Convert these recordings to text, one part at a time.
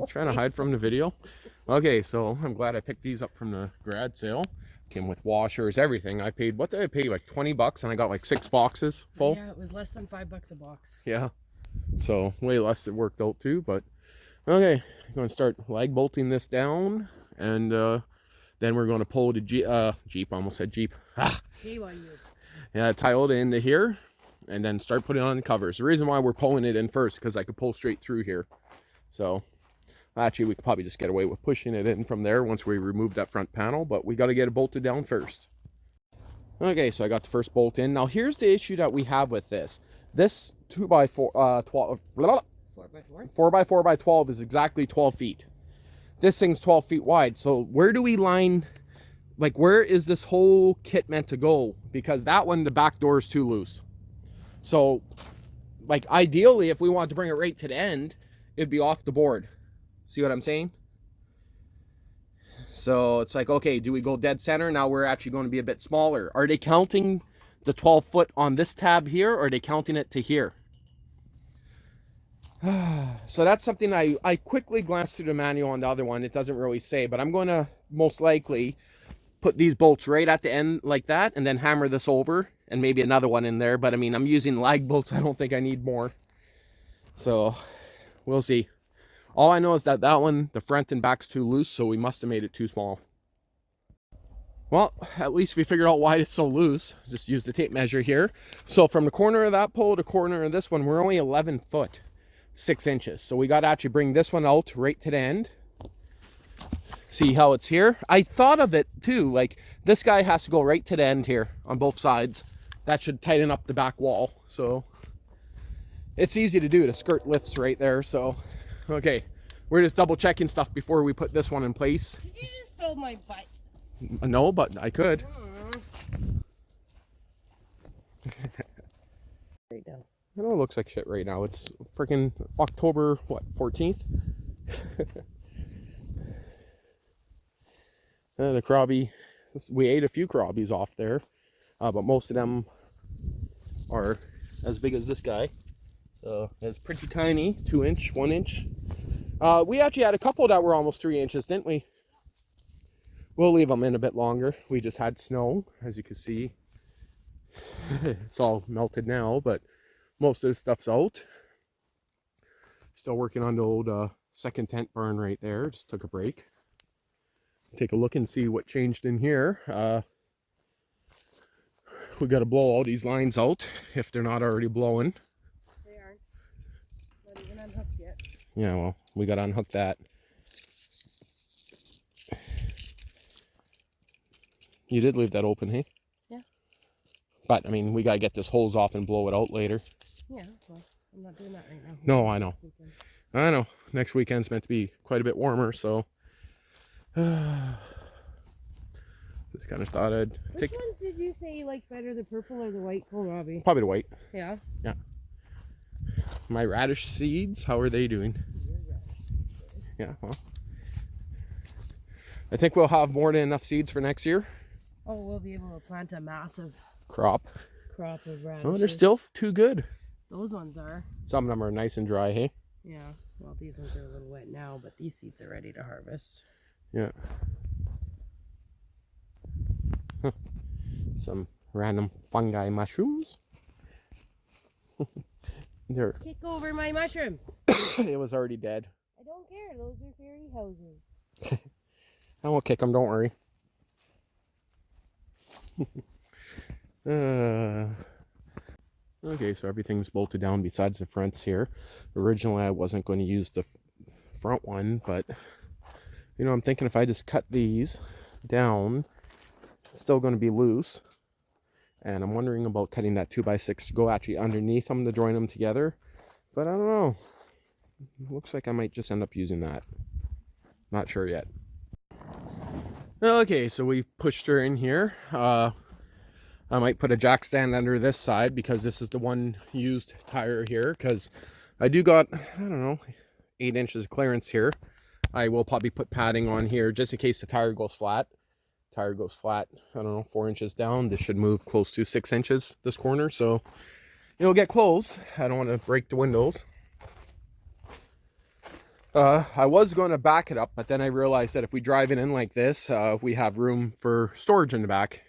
Trying to hide from the video. Okay, so I'm glad I picked these up from the garage sale. Came with washers, everything. I paid, what did I pay? Like 20 bucks, and I got like 6 boxes full. Yeah, it was less than $5 a box. Yeah. So way less it worked out too, but okay. I'm going to start lag bolting this down, and then we're going to pull the Jeep. I almost said Jeep. Yeah, tie it into here, and then start putting on the covers. The reason why we're pulling it in first, because I could pull straight through here. So actually, we could probably just get away with pushing it in from there once we remove that front panel, but we got to get it bolted down first. Okay, so I got the first bolt in. Now here's the issue that we have with this. This 2x4, 4x4x12 is exactly 12 feet. This thing's 12 feet wide. So where do we line, like where is this whole kit meant to go? Because that one, the back door is too loose. So like ideally, if we want to bring it right to the end, it'd be off the board. See what I'm saying? So it's like, okay, do we go dead center? Now we're actually going to be a bit smaller. Are they counting the 12 foot on this tab here, or are they counting it to here? So that's something I quickly glanced through the manual on the other one. It doesn't really say, but I'm going to most likely put these bolts right at the end like that, and then hammer this over, and maybe another one in there. But I mean, I'm using lag bolts. I don't think I need more. So we'll see. All I know is that that one, the front and back's too loose, so we must have made it too small. Well, at least we figured out why it's so loose. Just use the tape measure here. So from the corner of that pole to the corner of this one, we're only 11 foot, 6 inches. So we got to actually bring this one out right to the end. See how it's here? I thought of it too, like this guy has to go right to the end here on both sides. That should tighten up the back wall. So it's easy to do. The skirt lifts right there, so... Okay, we're just double checking stuff before we put this one in place. Did you just fill my butt? No, but I could. Right now. I know it looks like shit right now. It's freaking October, what, 14th? The crappie, we ate a few crappies off there, but most of them are as big as this guy. So it's pretty tiny, 2 inch, 1 inch. We actually had a couple that were almost 3 inches, didn't we? We'll leave them in a bit longer. We just had snow, as you can see. It's all melted now, but most of this stuff's out. Still working on the old second tent barn right there. Just took a break. Take a look and see what changed in here. We got to blow all these lines out if they're not already blowing. Yet. Yeah, well, we got to unhook that. You did leave that open, hey? Yeah. But, I mean, we got to get this hose off and blow it out later. Yeah, well, I'm not doing that right now. No, I know. I know. Next weekend's meant to be quite a bit warmer, so... Just kind of thought I'd take... Which ones did you say you like better, the purple or the white kohlrabi? Probably the white. Yeah? Yeah. My radish seeds, how are they doing? Yeah, well, I think we'll have more than enough seeds for next year. Oh, we'll be able to plant a massive crop of radishes. Oh, they're still too good. Those ones are. Some of them are nice and dry, hey? Yeah, well, these ones are a little wet now, but these seeds are ready to harvest. Yeah. Huh. Some random fungi mushrooms. They're... Kick over my mushrooms. It was already dead. I don't care. Those are fairy houses. I won't kick them, don't worry. Okay, so everything's bolted down besides the fronts here. Originally, I wasn't going to use the front one, but, you know, I'm thinking if I just cut these down, it's still going to be loose. And I'm wondering about cutting that 2x6 to go actually underneath them to join them together. But I don't know. Looks like I might just end up using that. Not sure yet. Okay, so we pushed her in here. I might put a jack stand under this side because this is the one used tire here. Because I do got, I don't know, 8 inches clearance here. I will probably put padding on here just in case the tire goes flat. Tire goes flat, I don't know, 4 inches down. This should move close to 6 inches, this corner. So it'll get close. I don't want to break the windows. I was going to back it up, but then I realized that if we drive it in like this, we have room for storage in the back.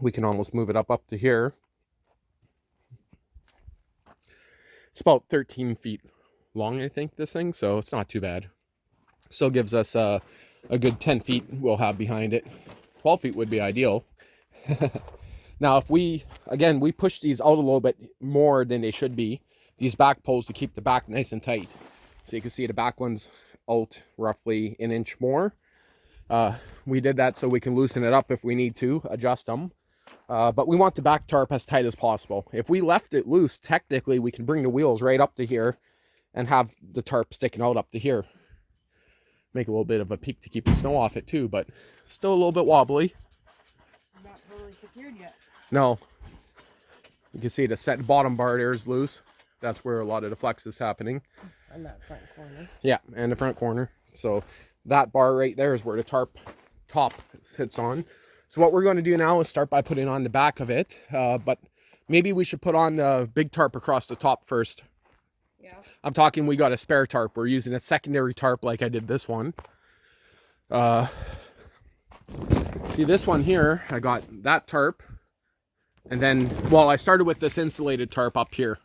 We can almost move it up to here. It's about 13 feet long, I think, this thing, so it's not too bad. Still gives us a good 10 feet we'll have behind it. 12 feet would be ideal. Now, if we push these out a little bit more than they should be, these back poles, to keep the back nice and tight. So you can see the back one's out roughly an inch more. We did that so we can loosen it up if we need to, adjust them. But we want the back tarp as tight as possible. If we left it loose, technically we can bring the wheels right up to here and have the tarp sticking out up to here. Make a little bit of a peak to keep the snow off it too, but still a little bit wobbly. Not totally secured yet. No. You can see the bottom bar there is loose. That's where a lot of the flex is happening. On that front corner. Yeah, and the front corner. So that bar right there is where the tarp top sits on. So what we're going to do now is start by putting on the back of it. But maybe we should put on the big tarp across the top first. Yeah. I'm talking we got a spare tarp. We're using a secondary tarp like I did this one. See this one here, I got that tarp. And then, well, I started with this insulated tarp up here.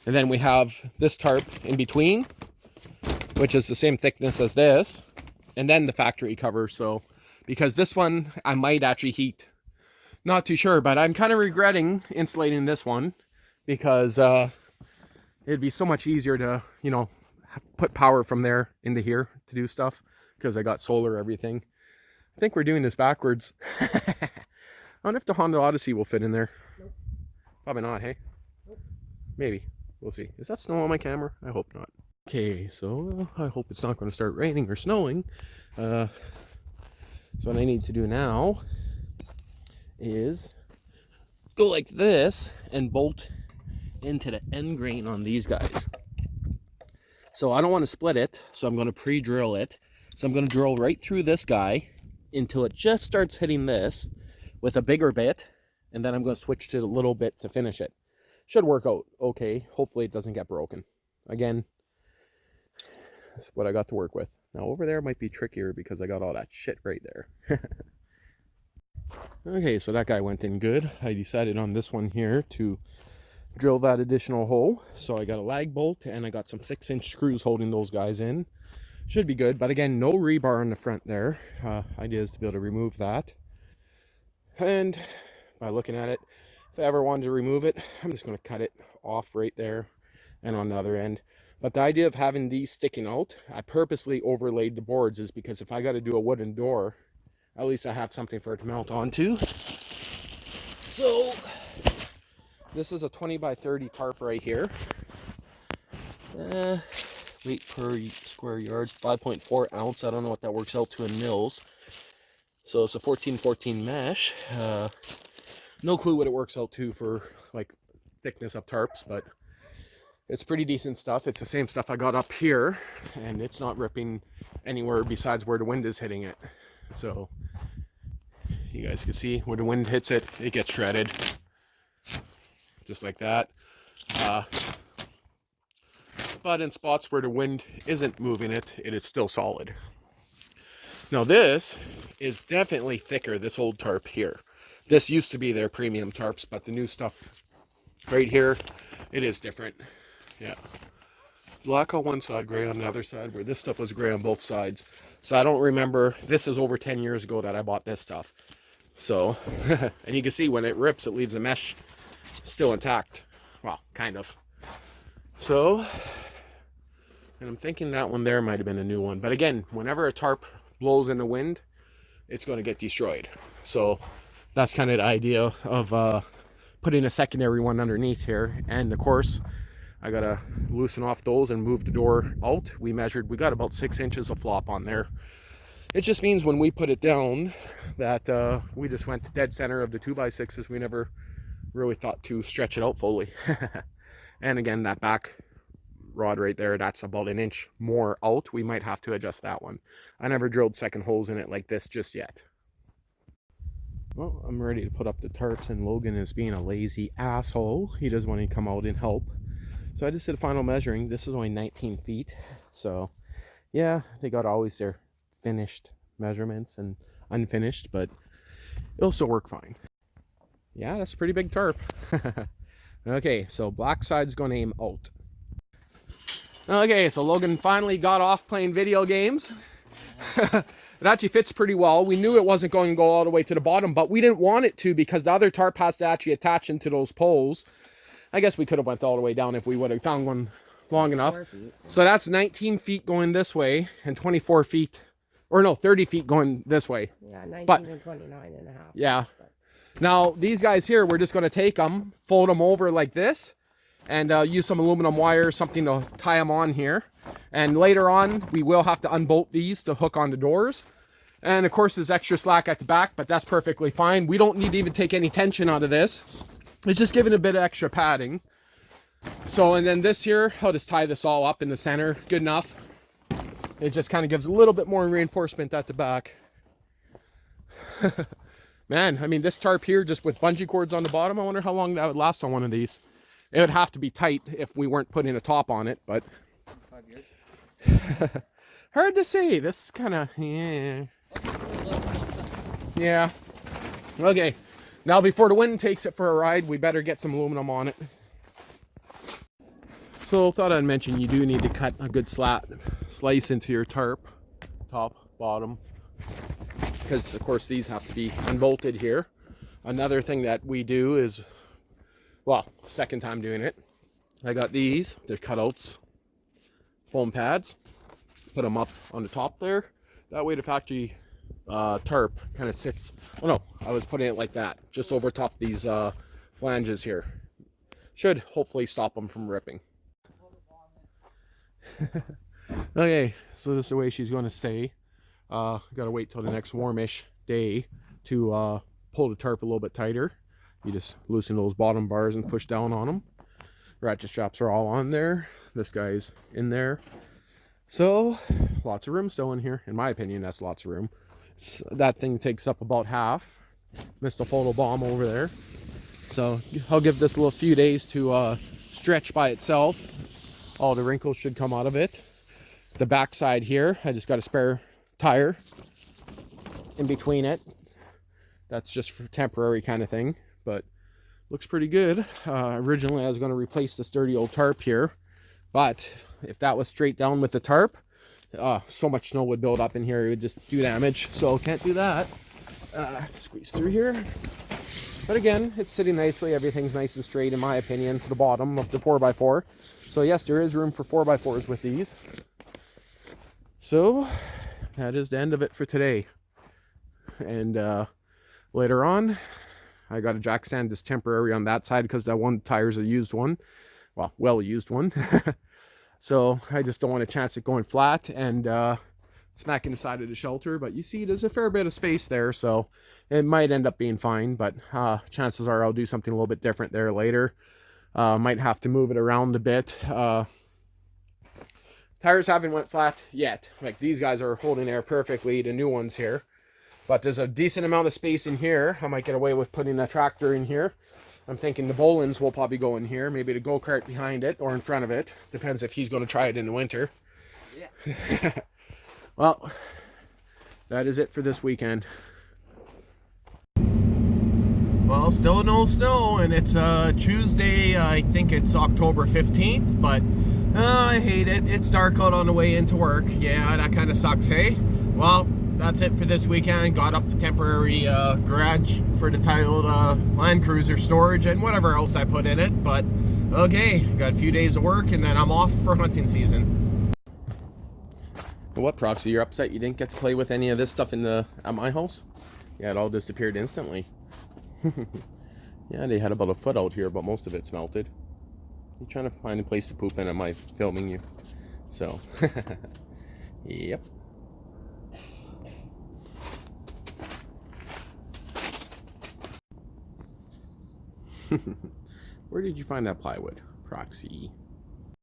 And then we have this tarp in between, which is the same thickness as this. And then the factory cover. So, because this one I might actually heat. Not too sure, but I'm kind of regretting insulating this one because it'd be so much easier to, you know, put power from there into here to do stuff because I got solar, everything. I think we're doing this backwards. I wonder if the Honda Odyssey will fit in there. Nope. Probably not, hey? Nope. Maybe. We'll see. Is that snow on my camera? I hope not. Okay, so I hope it's not going to start raining or snowing. So what I need to do now is go like this and bolt into the end grain on these guys. So I don't want to split it, so I'm going to pre-drill it. So I'm going to drill right through this guy until it just starts hitting this with a bigger bit, and then I'm going to switch to a little bit to finish it. Should work out okay. Hopefully it doesn't get broken. Again, that's what I got to work with. Now over there might be trickier because I got all that shit right there. Okay, so that guy went in good. I decided on this one here to drill that additional hole. So I got a lag bolt and I got some 6-inch screws holding those guys in. Should be good, but again, no rebar on the front there. Idea is to be able to remove that. And by looking at it, if I ever wanted to remove it, I'm just going to cut it off right there and on the other end. But the idea of having these sticking out, I purposely overlaid the boards is because if I got to do a wooden door, at least I have something for it to mount onto. So this is a 20 by 30 tarp right here. Weight per square yard, 5.4 ounce. I don't know what that works out to in mils. So it's a 14-14 mesh. No clue what it works out to for like thickness of tarps, but it's pretty decent stuff. It's the same stuff I got up here, and it's not ripping anywhere besides where the wind is hitting it. So you guys can see where the wind hits it, it gets shredded. Just like that. But in spots where the wind isn't moving it, it is still solid. Now this is definitely thicker, this old tarp here. This used to be their premium tarps, but the new stuff right here, it is different. Yeah. Black on one side, gray on the other side, where this stuff was gray on both sides. So I don't remember, this is over 10 years ago that I bought this stuff. So, and you can see when it rips, it leaves the mesh still intact. Well, kind of. So, and I'm thinking that one there might have been a new one. But again, whenever a tarp blows in the wind, it's going to get destroyed. So that's kind of the idea of putting a secondary one underneath here. And of course, I got to loosen off those and move the door out. We got about 6 inches of flop on there. It just means when we put it down that we just went to dead center of the 2x6s. We never really thought to stretch it out fully. And again, that back rod right there, that's about an inch more out. We might have to adjust that one. I never drilled second holes in it like this just yet. Well, I'm ready to put up the tarps, and Logan is being a lazy asshole. He doesn't want to come out and help. So I just did a final measuring. This is only 19 feet. So yeah, they got always their finished measurements and unfinished, but it'll still work fine. Yeah, that's a pretty big tarp. Okay, so black side's going to aim out. Okay, so Logan finally got off playing video games. It actually fits pretty well. We knew it wasn't going to go all the way to the bottom, but we didn't want it to because the other tarp has to actually attach into those poles. I guess we could have went all the way down if we would have found one long enough. So that's 19 feet going this way and 24 feet, or no, 30 feet going this way. Yeah, 19 and 29 and a half. Yeah. Now, these guys here, we're just going to take them, fold them over like this, and use some aluminum wire or something to tie them on here. And later on, we will have to unbolt these to hook on the doors. And of course, there's extra slack at the back, but that's perfectly fine. We don't need to even take any tension out of this. It's just giving a bit of extra padding. So, and then this here, I'll just tie this all up in the center. Good enough. It just kind of gives a little bit more reinforcement at the back. Man, I mean, this tarp here, just with bungee cords on the bottom, I wonder how long that would last on one of these. It would have to be tight if we weren't putting a top on it, but 5 years. hard to say. This kind of, yeah. Yeah. Okay. Now, before the wind takes it for a ride, we better get some aluminum on it. So, thought I'd mention you do need to cut a good slice into your tarp, top, bottom, because of course these have to be unbolted here. Another thing that we do is, well, second time doing it, I got these, they're cutouts, foam pads, put them up on the top there. That way the factory tarp kind of sits, oh no, I was putting it like that, just over top these flanges here. Should hopefully stop them from ripping. Okay, so this is the way she's going to stay. Gotta wait till the next warmish day to pull the tarp a little bit tighter. You just loosen those bottom bars and push down on them. Ratchet straps are all on there. This guy's in there. So lots of room still in here. In my opinion, that's lots of room. That thing takes up about half. Missed a photo bomb over there. So I'll give this a little few days to stretch by itself. All the wrinkles should come out of it. The back side here, I just got a spare tire in between it. That's just for temporary kind of thing, but looks pretty good. Originally I was going to replace this dirty old tarp here, but if that was straight down with the tarp, so much snow would build up in here, it would just do damage, so can't do that. Squeeze through here. But again, it's sitting nicely. Everything's nice and straight in my opinion to the bottom of the 4x4. So yes, there is room for 4x4s with these. So that is the end of it for today. And later on, I got a jack stand just temporary on that side because that one tire's a used one. Well used one. So I just don't want a chance of going flat and smacking the side of the shelter. But you see, there's a fair bit of space there, so it might end up being fine. But chances are I'll do something a little bit different there later. Might have to move it around a bit. Tires haven't went flat yet. Like, these guys are holding air perfectly, the new ones here. But there's a decent amount of space in here. I might get away with putting a tractor in here. I'm thinking the Bolins will probably go in here. Maybe the go-kart behind it or in front of it. Depends if he's going to try it in the winter. Yeah. Well, that is it for this weekend. Well, still no snow, and it's Tuesday. I think it's October 15th, but I hate it. It's dark out on the way into work. Yeah, that kind of sucks, hey? Well, that's it for this weekend. Got up the temporary garage for the titled Land Cruiser storage and whatever else I put in it. But okay, got a few days of work and then I'm off for hunting season. What, Proxy? You're upset you didn't get to play with any of this stuff at my house? Yeah, it all disappeared instantly. Yeah, they had about a foot out here, but most of it's melted. You're trying to find a place to poop in. Am I filming you? So, yep. Where did you find that plywood, Proxy?